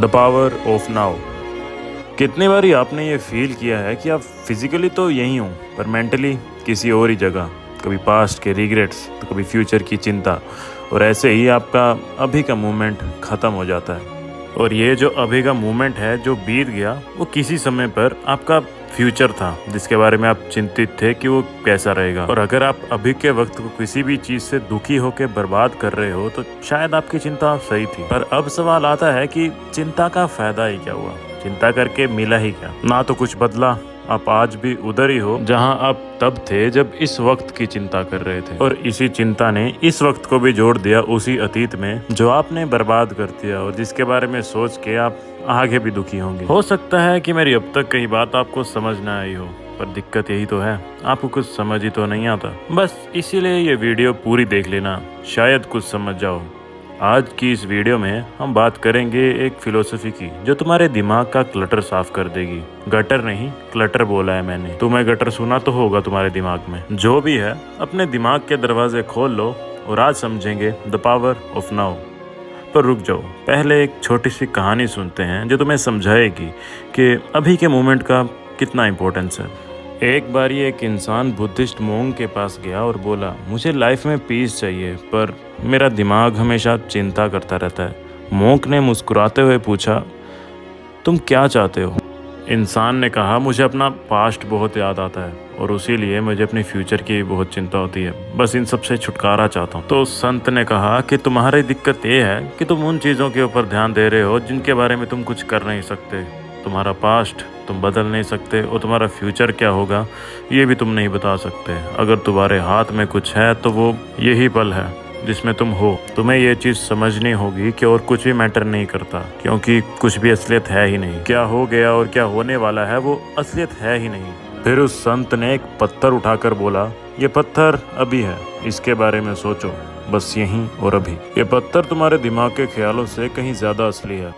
The power of now. कितनी बारी आपने ये फील किया है कि आप फिजिकली तो यहीं हो पर मेंटली किसी और ही जगह, कभी पास्ट के रिग्रेट्स तो कभी फ्यूचर की चिंता, और ऐसे ही आपका अभी का मोमेंट ख़त्म हो जाता है। और ये जो अभी का मोमेंट है जो बीत गया, वो किसी समय पर आपका फ्यूचर था जिसके बारे में आप चिंतित थे कि वो कैसा रहेगा। और अगर आप अभी के वक्त को किसी भी चीज़ से दुखी होकर बर्बाद कर रहे हो तो शायद आपकी चिंता सही थी। पर अब सवाल आता है कि चिंता का फायदा ही क्या हुआ, चिंता करके मिला ही क्या। ना तो कुछ बदला, आप आज भी उधर ही हो जहां आप तब थे जब इस वक्त की चिंता कर रहे थे। और इसी चिंता ने इस वक्त को भी जोड़ दिया उसी अतीत में जो आपने बर्बाद कर दिया और जिसके बारे में सोच के आप आगे भी दुखी होंगे। हो सकता है कि मेरी अब तक कई बात आपको समझ न आई हो, पर दिक्कत यही तो है, आपको कुछ समझ ही तो नहीं आता। बस इसीलिए ये वीडियो पूरी देख लेना, शायद कुछ समझ जाओ। आज की इस वीडियो में हम बात करेंगे एक फिलोसफी की जो तुम्हारे दिमाग का क्लटर साफ कर देगी। गटर नहीं, क्लटर बोला है मैंने। तुम्हें गटर सुना तो होगा तुम्हारे दिमाग में। जो भी है, अपने दिमाग के दरवाजे खोल लो और आज समझेंगे द पावर ऑफ नाउ। पर रुक जाओ, पहले एक छोटी सी कहानी सुनते हैं जो तुम्हें समझाएगी कि अभी के मोमेंट का कितना इम्पोर्टेंस है। एक बार एक इंसान बुद्धिस्ट मोंग के पास गया और बोला, मुझे लाइफ में पीस चाहिए पर मेरा दिमाग हमेशा चिंता करता रहता है। मोंक ने मुस्कुराते हुए पूछा, तुम क्या चाहते हो? इंसान ने कहा, मुझे अपना पास्ट बहुत याद आता है और उसी लिए मुझे अपने फ्यूचर की बहुत चिंता होती है, बस इन सब से छुटकारा चाहता हूँ। तो संत ने कहा कि तुम्हारी दिक्कत ये है कि तुम उन चीज़ों के ऊपर ध्यान दे रहे हो जिनके बारे में तुम कुछ कर नहीं सकते। तुम्हारा पास्ट तुम बदल नहीं सकते और तुम्हारा फ्यूचर क्या होगा ये भी तुम नहीं बता सकते। अगर तुम्हारे हाथ में कुछ है तो वो यही पल है जिसमें तुम हो। तुम्हें ये चीज़ समझनी होगी कि और कुछ भी मैटर नहीं करता, क्योंकि कुछ भी असलियत है ही नहीं। क्या हो गया और क्या होने वाला है वो असलियत है ही नहीं। फिर उस संत ने एक पत्थर उठाकर बोला, ये पत्थर अभी है, इसके बारे में सोचो, बस यहीं और अभी। ये पत्थर तुम्हारे दिमाग के ख्यालों से कहीं ज़्यादा असली है।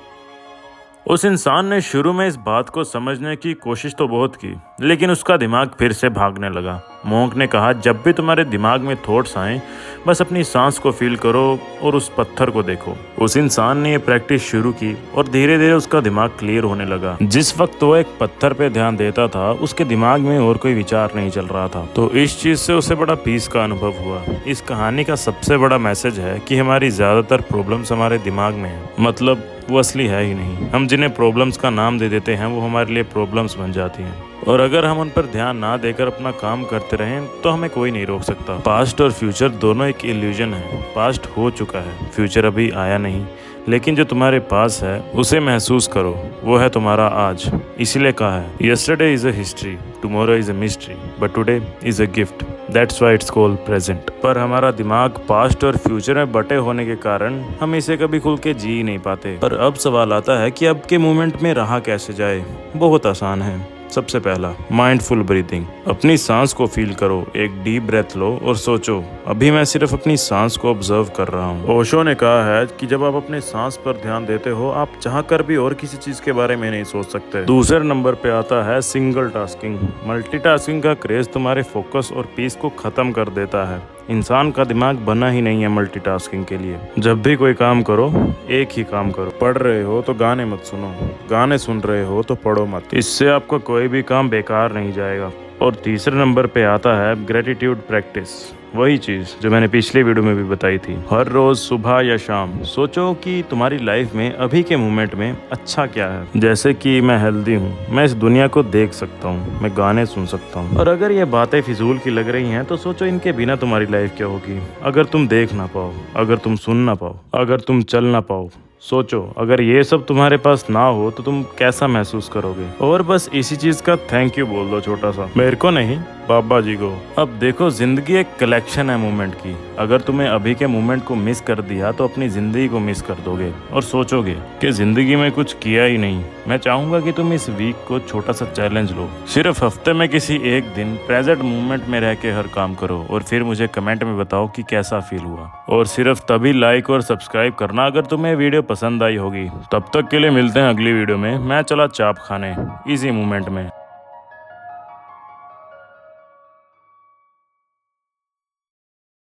उस इंसान ने शुरू में इस बात को समझने की कोशिश तो बहुत की, लेकिन उसका दिमाग फिर से भागने लगा। मोंक ने कहा, जब भी तुम्हारे दिमाग में थॉट्स आए, बस अपनी सांस को फील करो और उस पत्थर को देखो। उस इंसान ने ये प्रैक्टिस शुरू की और धीरे धीरे उसका दिमाग क्लियर होने लगा। जिस वक्त वो एक पत्थर पे ध्यान देता था, उसके दिमाग में और कोई विचार नहीं चल रहा था। तो इस चीज से उसे बड़ा पीस का अनुभव हुआ। इस कहानी का सबसे बड़ा मैसेज है कि हमारी ज्यादातर प्रॉब्लम्स हमारे दिमाग में है, मतलब वो असली है ही नहीं। हम जिन्हें प्रॉब्लम्स का नाम दे देते हैं वो हमारे लिए प्रॉब्लम्स बन जाती हैं, और अगर हम उन पर ध्यान ना देकर अपना काम करते रहें तो हमें कोई नहीं रोक सकता। पास्ट और फ्यूचर दोनों एक इल्यूजन है। पास्ट हो चुका है, फ्यूचर अभी आया नहीं, लेकिन जो तुम्हारे पास है उसे महसूस करो, वो है तुम्हारा आज। इसीलिए कहा है, yesterday is a history, tomorrow is a mystery, but today is a gift, that's why it's called present. पर हमारा दिमाग पास्ट और फ्यूचर में बटे होने के कारण हम इसे कभी खुल के जी ही नहीं पाते। पर अब सवाल आता है कि अब के मोमेंट में रहा कैसे जाए। बहुत आसान है। सबसे पहला, माइंडफुल ब्रीथिंग। अपनी सांस को फील करो, एक डीप ब्रेथ लो और सोचो, अभी मैं सिर्फ अपनी सांस को ऑब्जर्व कर रहा हूँ। ओशो ने कहा है कि जब आप अपने सांस पर ध्यान देते हो, आप चाह कर भी और किसी चीज के बारे में नहीं सोच सकते। दूसरे नंबर पे आता है सिंगल टास्किंग। मल्टीटास्किंग का क्रेज तुम्हारे फोकस और पीस को खत्म कर देता है। इंसान का दिमाग बना ही नहीं है मल्टीटास्किंग के लिए। जब भी कोई काम करो, एक ही काम करो। पढ़ रहे हो तो गाने मत सुनो, गाने सुन रहे हो तो पढ़ो मत। इससे आपका कोई भी काम बेकार नहीं जाएगा। और तीसरे नंबर पे आता है ग्रेटिट्यूड प्रैक्टिस। वही चीज़ जो मैंने पिछले वीडियो में भी बताई थी। हर रोज़ सुबह या शाम सोचो कि तुम्हारी लाइफ में अभी के मोमेंट में अच्छा क्या है। जैसे कि मैं हेल्दी हूँ, मैं इस दुनिया को देख सकता हूँ, मैं गाने सुन सकता हूँ। और अगर ये बातें फिजूल की लग रही हैं तो सोचो इनके बिना तुम्हारी लाइफ क्या होगी। अगर तुम देख ना पाओ, अगर तुम सुन ना पाओ, अगर तुम चल ना पाओ, सोचो अगर ये सब तुम्हारे पास ना हो तो तुम कैसा महसूस करोगे। और बस इसी चीज का थैंक यू बोल दो, छोटा सा, मेरे को नहीं, बाबा जी को। अब देखो, जिंदगी एक कलेक्शन है मोमेंट की। अगर तुम्हें अभी के मोमेंट को मिस कर दिया तो अपनी जिंदगी को मिस कर दोगे और सोचोगे कि जिंदगी में कुछ किया ही नहीं। मैं चाहूंगा कि तुम इस वीक को छोटा सा चैलेंज लो। सिर्फ हफ्ते में किसी एक दिन प्रेजेंट मोमेंट में रह के हर काम करो और फिर मुझे कमेंट में बताओ कि कैसा फील हुआ। और सिर्फ तभी लाइक और सब्सक्राइब करना अगर तुम्हें वीडियो पसंद आई होगी। तब तक के लिए मिलते हैं अगली वीडियो में। मैं चला चाप खाने इसी मोमेंट में।